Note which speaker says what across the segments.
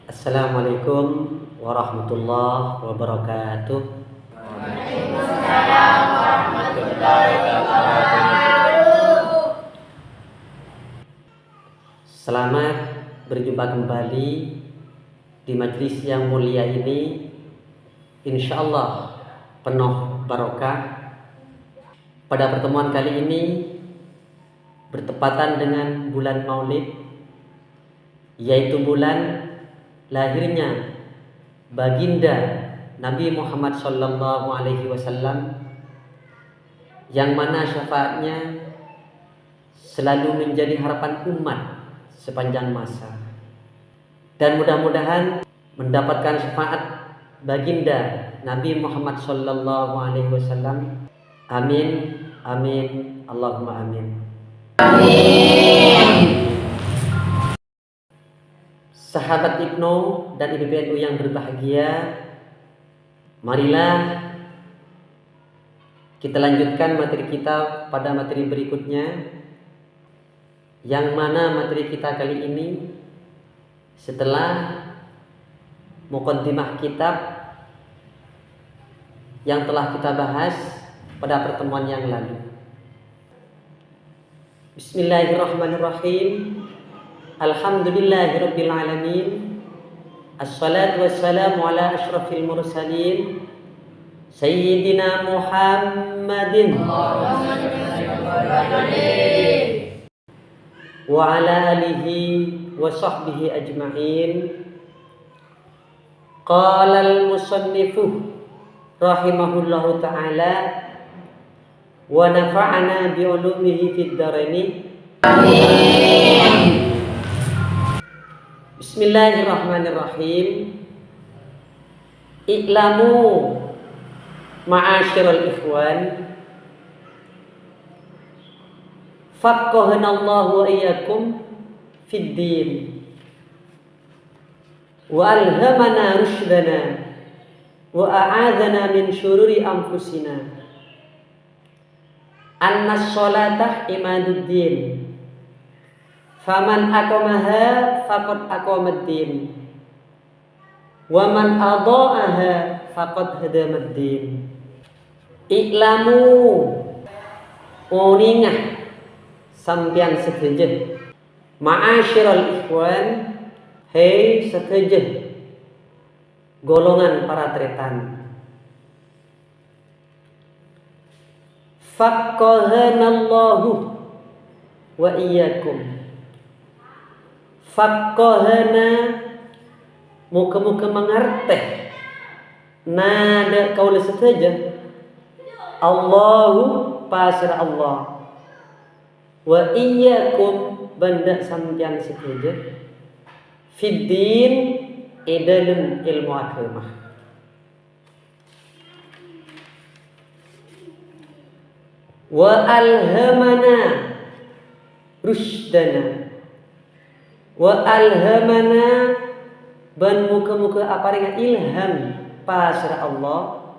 Speaker 1: Assalamualaikum warahmatullahi wabarakatuh.
Speaker 2: Waalaikumsalam warahmatullahi wabarakatuh.
Speaker 1: Selamat berjumpa kembali di majelis yang mulia ini. Insya Allah penuh barokah. Pada pertemuan kali ini bertepatan dengan bulan Maulid, yaitu bulan lahirnya baginda Nabi Muhammad SAW, yang mana syafaatnya selalu menjadi harapan umat sepanjang masa, dan mudah-mudahan mendapatkan syafaat baginda Nabi Muhammad SAW. Amin, amin, Allahumma amin. Sahabat Ibnu dan IPPNU yang berbahagia, marilah kita lanjutkan materi kita pada materi berikutnya, yang mana materi kita kali ini setelah muqaddimah kitab yang telah kita bahas pada pertemuan yang lalu. Bismillahirrahmanirrahim. Alhamdulillahirabbil alamin. Assalatu wassalamu ala asyrafil mursalin Sayyidina Muhammadin wa ala alihi wa sahbihi ajma'in. Qala al-musannifu rahimahullahu ta'ala wa nafa'ana bi ulumihi fid dharaini. Amin. Bismillahirrahmanirrahim. I'lamu ma'asyiral ikhwan, faqqahanallahu wa iyyakum fid din wa alhamana rushdana wa a'adzana min syururi anfusina. Annas sholata imaduddin, faman aqamaha faqad aqamaddin, wa man adha'aha faqad hadamaddin. I'lamu, oningah sampeyan sedherek, ma'asyiral ikhwan, hei sedherek golongan para tretan. Faqqahanallahu wa iyyakum. Faqqahana, muka-muka mengerti nada kaula saja. Allahu pasir Allah, wa iyyakum banda sampeyan saja, fiddin dalam ilmu agama. Wa alhamana rushdana, wa alhamana ban muka-muka aparinga ilham pasir Allah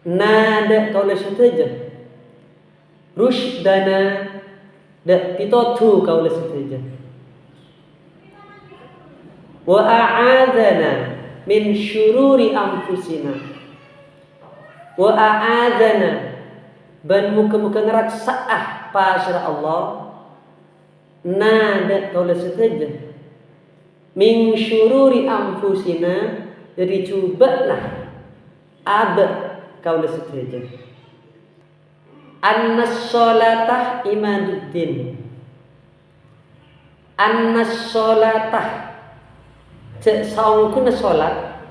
Speaker 1: nada kaula saja, rushdana da pitotu kaula saja, wa a'adzana min syururi anfusina, wa a'adzana ban muka-muka ngeraksaah pasir Allah nada kaula saja, min syururi anfusina, dari cobalah abad kaula saja. Annas sholatah imaduddin, annas sholatah cek saungkuna sholat,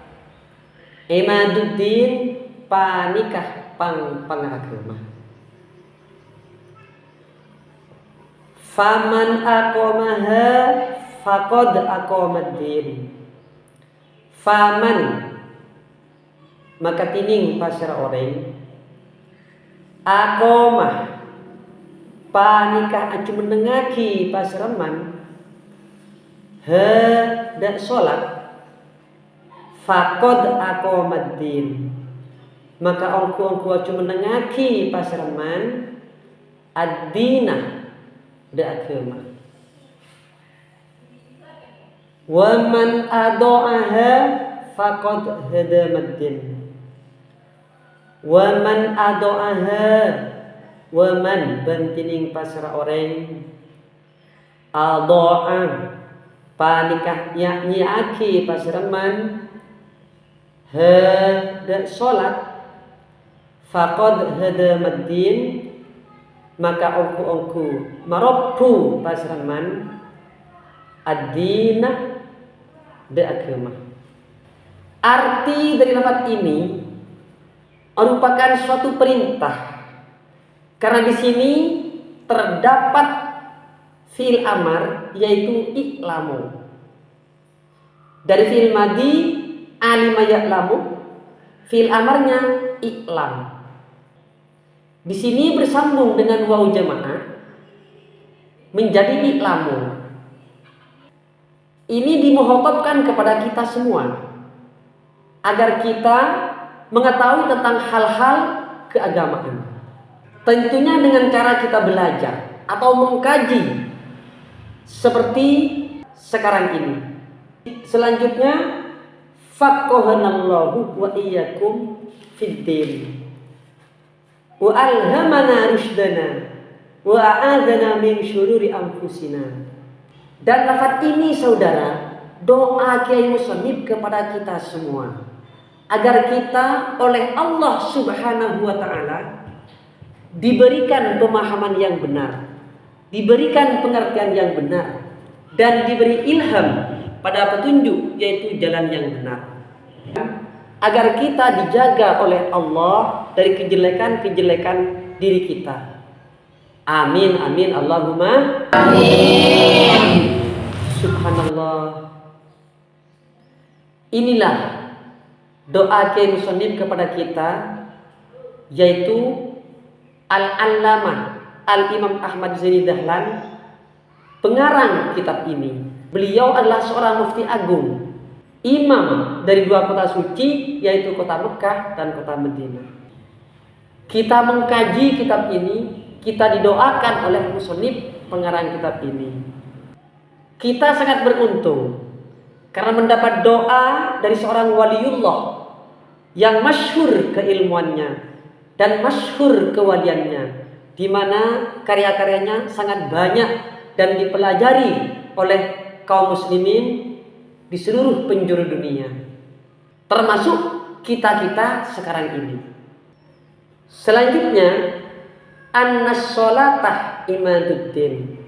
Speaker 1: imaduddin panikah pangagama. Faman aqamaha faqad aqamaddin. Faman maka tining pasir orang, aqamah panikah acu menengaki pasiraman, dak sholat, faqad aqamaddin maka ongku acu menengaki pasiraman ad-dinah da agama. Wa man adha'aha faqad hadamaddin. Wa man adha'aha, wa man bantining pasra orang adha'a panikah nyiaki pasraman hada salat faqad hadamaddin, maka ongku marabbu pasraman ad-dina de agama. Arti dari lafaz ini merupakan suatu perintah, karena di sini terdapat fi'il amar yaitu i'lamu. Dari fi'il madi alima ya'lamu, fi'il amarnya i'lam. Di sini bersambung dengan wawu jamaah menjadi i'lamu. Ini dimukhatabkan kepada kita semua agar kita mengetahui tentang hal-hal keagamaan. Tentunya dengan cara kita belajar atau mengkaji seperti sekarang ini. Selanjutnya, faqahanallahu wa iyyakum fid-din wa alhamana rushdana wa a'adzana min syururi anfusina. Dan lafaz ini saudara, doa Kiai Musannif kepada kita semua agar kita oleh Allah Subhanahu wa taala diberikan pemahaman yang benar, diberikan pengertian yang benar, dan diberi ilham pada petunjuk yaitu jalan yang benar, agar kita dijaga oleh Allah dari kejelekan-kejelekan diri kita. Amin amin Allahumma amin. Subhanallah. Inilah doa Kiai Musannif kepada kita, yaitu Al-Allamah Al-Imam Ahmad Zaini Dahlan, pengarang kitab ini. Beliau adalah seorang mufti agung, imam dari dua kota suci, yaitu kota Mekah dan kota Madinah. Kita mengkaji kitab ini, kita didoakan oleh musannif pengarang kitab ini. Kita sangat beruntung karena mendapat doa dari seorang waliullah yang masyhur keilmuannya dan masyhur kewaliannya, di mana karya-karyanya sangat banyak dan dipelajari oleh kaum muslimin di seluruh penjuru dunia, termasuk kita-kita sekarang ini. Selanjutnya, annas sholatah imaduddin,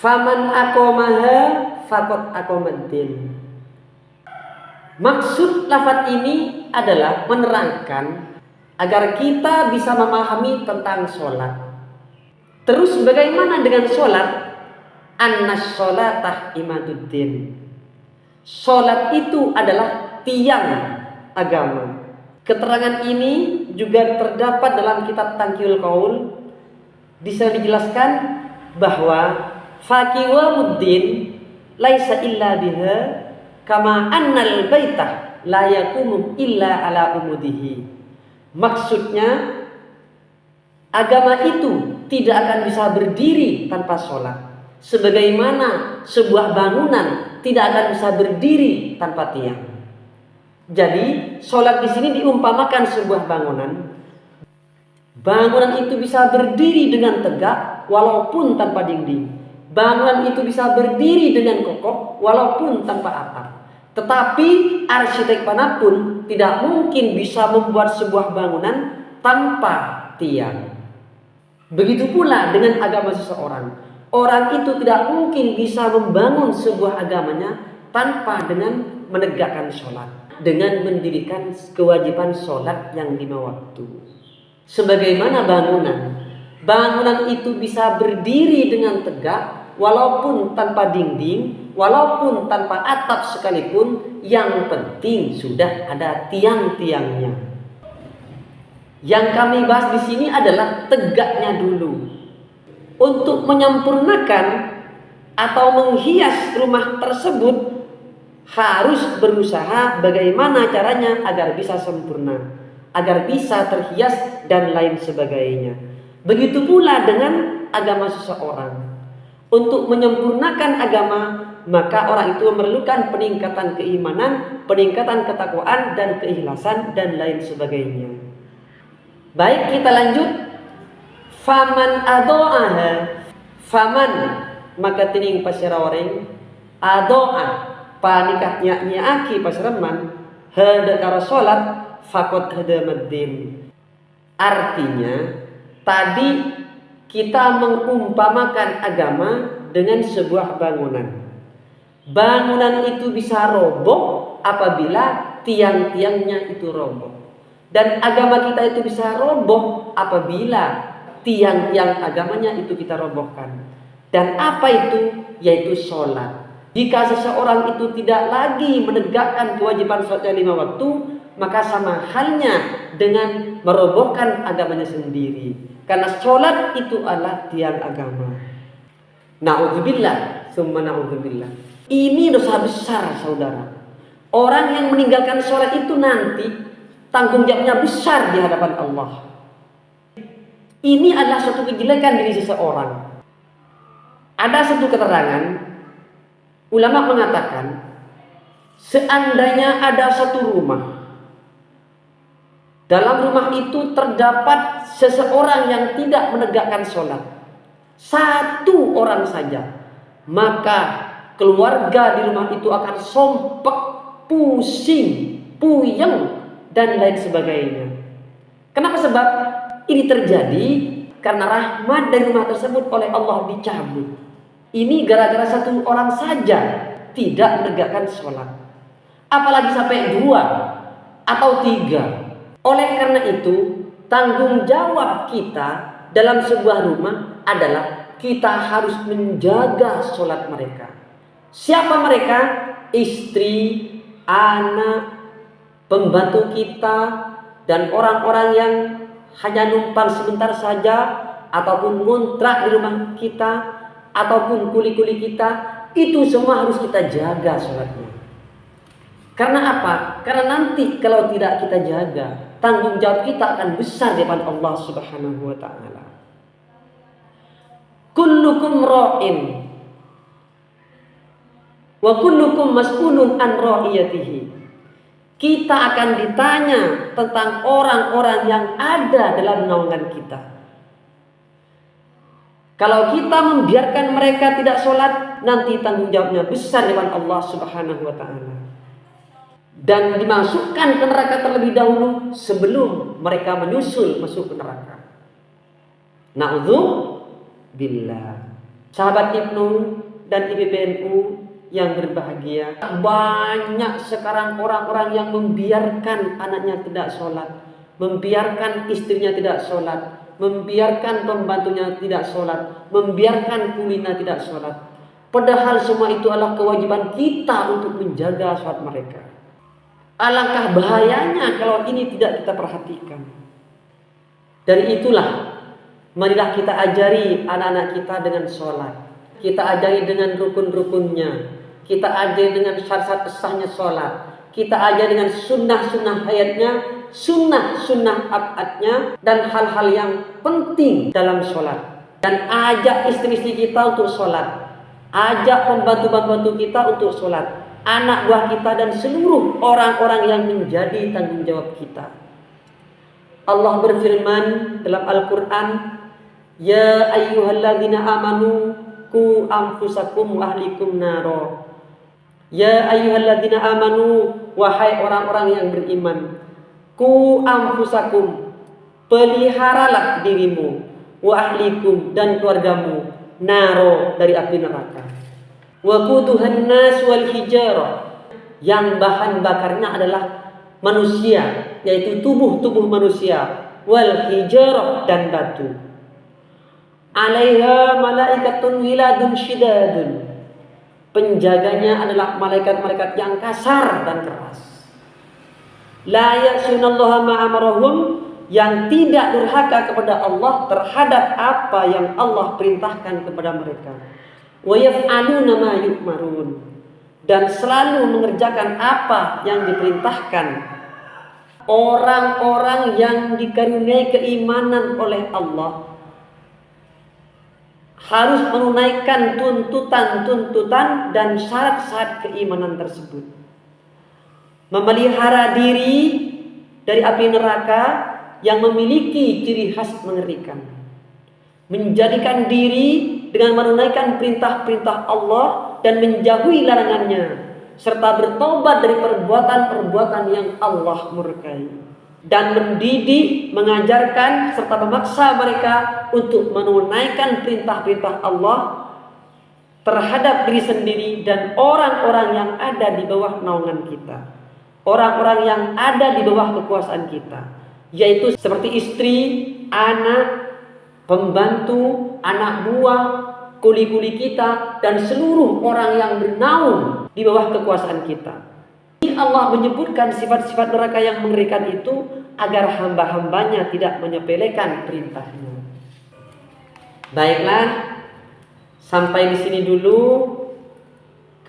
Speaker 1: faman aqamaha faqad aqamaddin. Maksud lafaz ini adalah menerangkan agar kita bisa memahami tentang sholat. Terus bagaimana dengan sholat? Annas sholatah imaduddin. Sholat itu adalah tiang agama. Keterangan ini juga terdapat dalam kitab Tangkiul Qaul. Di sana dijelaskan bahwa faqiwamuddin laisa illa biha kama annal baitah la yaqumu illa ala umudihi. Maksudnya, agama itu tidak akan bisa berdiri tanpa sholat, sebagaimana sebuah bangunan tidak akan bisa berdiri tanpa tiang. Jadi sholat di sini diumpamakan sebuah bangunan. Bangunan itu bisa berdiri dengan tegak walaupun tanpa dinding. Bangunan itu bisa berdiri dengan kokoh walaupun tanpa atap. Tetapi arsitek manapun tidak mungkin bisa membuat sebuah bangunan tanpa tiang. Begitu pula dengan agama seseorang. Orang itu tidak mungkin bisa membangun sebuah agamanya tanpa dengan menegakkan sholat, dengan mendirikan kewajiban sholat yang 5 waktu. Sebagaimana bangunan itu bisa berdiri dengan tegak walaupun tanpa dinding, walaupun tanpa atap sekalipun, yang penting sudah ada tiang-tiangnya. Yang kami bahas di sini adalah tegaknya dulu. Untuk menyempurnakan atau menghias rumah tersebut harus berusaha bagaimana caranya agar bisa sempurna, agar bisa terhias dan lain sebagainya. Begitu pula dengan agama seseorang. Untuk menyempurnakan agama maka orang itu memerlukan peningkatan keimanan, peningkatan ketakwaan dan keikhlasan dan lain sebagainya. Baik, kita lanjut. Faman ado'aha, faman maka tining pasira orang ado'a panikah nyaaki pasiraman hada karo salat fakot hada maddin. Artinya tadi kita mengumpamakan agama dengan sebuah bangunan. Bangunan itu bisa roboh apabila tiang-tiangnya itu roboh. Dan agama kita itu bisa roboh apabila tiang-tiang agamanya itu kita robohkan. Dan apa itu? Yaitu sholat. Jika seseorang itu tidak lagi menegakkan kewajiban sholatnya 5 waktu, maka sama halnya dengan merobohkan agamanya sendiri. Karena sholat itu adalah tiang agama. Na'udzubillah, summa na'udzubillah. Ini dosa besar, saudara. Orang yang meninggalkan sholat itu nanti tanggung jawabnya besar di hadapan Allah. Ini adalah suatu kejelekan diri seseorang. Ada satu keterangan, ulama mengatakan, seandainya ada satu rumah, dalam rumah itu terdapat seseorang yang tidak menegakkan sholat, satu orang saja, maka keluarga di rumah itu akan sompek, pusing, puyeng, dan lain sebagainya. Kenapa? Sebab ini terjadi karena rahmat dari rumah tersebut oleh Allah dicabut. Ini gara-gara satu orang saja tidak menegakkan sholat. Apalagi sampai 2 atau 3. Oleh karena itu, tanggung jawab kita dalam sebuah rumah adalah kita harus menjaga sholat mereka. Siapa mereka? Istri, anak, pembantu kita, dan orang-orang yang hanya numpang sebentar saja, ataupun ngontrak di rumah kita, ataupun kuli-kuli kita, itu semua harus kita jaga sholatnya. Karena apa? Karena nanti kalau tidak kita jaga, tanggung jawab kita akan besar di depan Allah Subhanahu wa ta'ala. Kullukum ra'in wa kullukum mas'ulun an ra'iyatihi. Kita akan ditanya tentang orang-orang yang ada dalam naungan kita. Kalau kita membiarkan mereka tidak sholat, nanti tanggung jawabnya besar di depan Allah Subhanahu wa ta'ala. Dan dimasukkan ke neraka terlebih dahulu sebelum mereka menyusul masuk ke neraka. Na'udzubillah. Sahabat Ibnu dan IPPNU yang berbahagia, banyak sekarang orang-orang yang membiarkan anaknya tidak sholat, membiarkan istrinya tidak sholat, membiarkan pembantunya tidak sholat, membiarkan kulinya tidak sholat. Padahal semua itu adalah kewajiban kita untuk menjaga sholat mereka. Alangkah bahayanya kalau ini tidak kita perhatikan. Dari itulah, marilah kita ajari anak-anak kita dengan sholat. Kita ajari dengan rukun-rukunnya. Kita ajari dengan syarat-syarat sahnya sholat. Kita ajari dengan sunnah-sunnah hayatnya, sunnah-sunnah abadnya, dan hal-hal yang penting dalam sholat. Dan ajak istri-istri kita untuk sholat. Ajak pembantu-pembantu kita untuk sholat. Anak buah kita dan seluruh orang-orang yang menjadi tanggung jawab kita. Allah berfirman dalam Al-Quran, Ya ayyuhalladzina amanu ku anfusakum wa ahlikum naro. Ya ayyuhalladzina amanu, wahai orang-orang yang beriman, ku anfusakum, peliharalah dirimu, wa ahlikum, dan keluargamu, naro, dari api neraka. Wa quduhan nas wal hijarah, yang bahan bakarnya adalah manusia, yaitu tubuh-tubuh manusia, wal hijarah, dan batu. Alaiha malaikatun wiladun syidadun, penjaganya adalah malaikat-malaikat yang kasar dan keras. La ya'sunallaha ma amarahum, yang tidak durhaka kepada Allah terhadap apa yang Allah perintahkan kepada mereka. Wa yaf'aluna ma yu'marun, dan selalu mengerjakan apa yang diperintahkan. Orang-orang yang dikaruniai keimanan oleh Allah harus menunaikan tuntutan-tuntutan dan syarat-syarat keimanan tersebut. Memelihara diri dari api neraka yang memiliki ciri khas mengerikan. Menjadikan diri dengan menunaikan perintah-perintah Allah dan menjauhi larangannya, serta bertobat dari perbuatan-perbuatan yang Allah murkai, dan mendidik, mengajarkan serta memaksa mereka untuk menunaikan perintah-perintah Allah terhadap diri sendiri dan orang-orang yang ada di bawah naungan kita, orang-orang yang ada di bawah kekuasaan kita, yaitu seperti istri, anak, pembantu, anak buah, kuli-kuli kita, dan seluruh orang yang bernaung di bawah kekuasaan kita. Allah menyebutkan sifat-sifat neraka yang mengerikan itu agar hamba-hambanya tidak menyepelekan perintahnya. Baiklah, sampai di sini dulu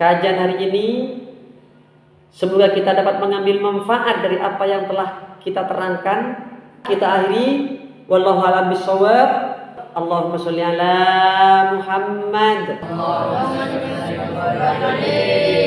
Speaker 1: kajian hari ini. Semoga kita dapat mengambil manfaat dari apa yang telah kita terangkan. Kita akhiri, wallahu a'lam bishawab. Allahumma sholli ala Muhammad.
Speaker 2: Allahumma sholli ala Muhammad.